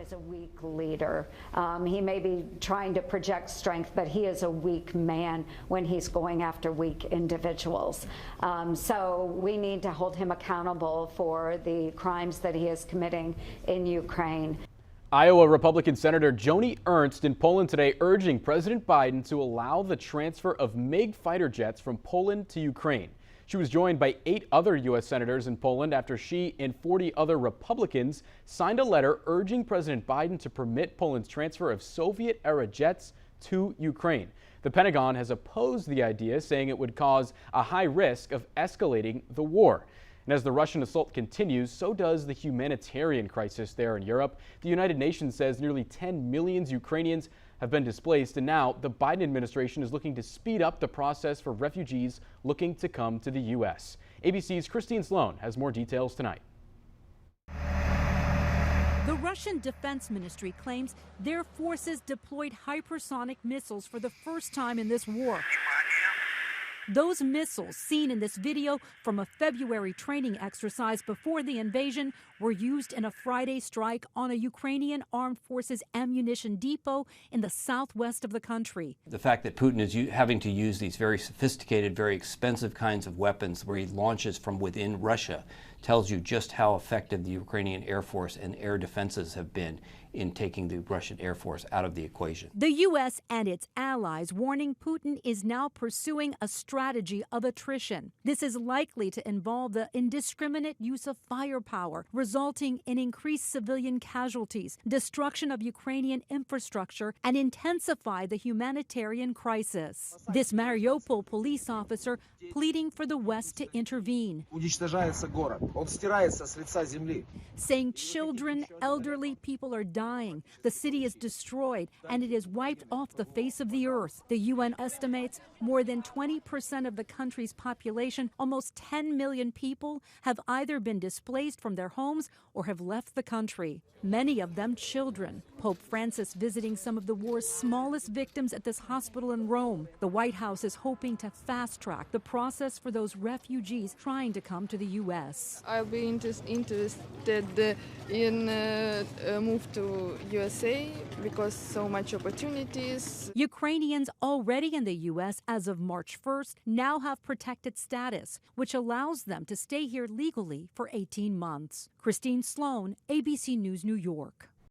is a weak leader. He may be trying to project strength, but he is a weak man when he's going after weak individuals. So we need to hold him accountable for the crimes that he is committing in Ukraine. Iowa Republican Senator Joni Ernst in Poland today urging President Biden to allow the transfer of MiG fighter jets from Poland to Ukraine. She was joined by 8 other U.S. senators in Poland after she and 40 other Republicans signed a letter urging President Biden to permit Poland's transfer of Soviet-era jets to Ukraine. The Pentagon has opposed the idea, saying it would cause a high risk of escalating the war. And as the Russian assault continues, so does the humanitarian crisis there in Europe. The United Nations says nearly 10 million Ukrainians have been displaced, and now the Biden administration is looking to speed up the process for refugees looking to come to the U.S. ABC's Christine Sloan has more details tonight. The Russian Defense Ministry claims their forces deployed hypersonic missiles for the first time in this war. Those missiles seen in this video from a February training exercise before the invasion were used in a Friday strike on a Ukrainian armed forces ammunition depot in the southwest of the country. The fact that Putin is having to use these very sophisticated, very expensive kinds of weapons where he launches from within Russia tells you just how effective the Ukrainian Air Force and air defenses have been in taking the Russian Air Force out of the equation. The U.S. and its allies warning Putin is now pursuing a strategy of attrition. This is likely to involve the indiscriminate use of firepower, resulting in increased civilian casualties, destruction of Ukrainian infrastructure, and intensify the humanitarian crisis. This Mariupol police officer pleading for the West to intervene, saying children, elderly people are dying. The city is destroyed and it is wiped off the face of the earth. The UN estimates more than 20% of the country's population, almost 10 million people, have either been displaced from their homes or have left the country. Many of them children. Pope Francis visiting some of the war's smallest victims at this hospital in Rome. The White House is hoping to fast-track the process for those refugees trying to come to the U.S. I'll be interested in move to USA because so much opportunities. Ukrainians already in the U.S. as of March 1st now have protected status, which allows them to stay here legally for 18 months. Christine Sloan, ABC News, New York.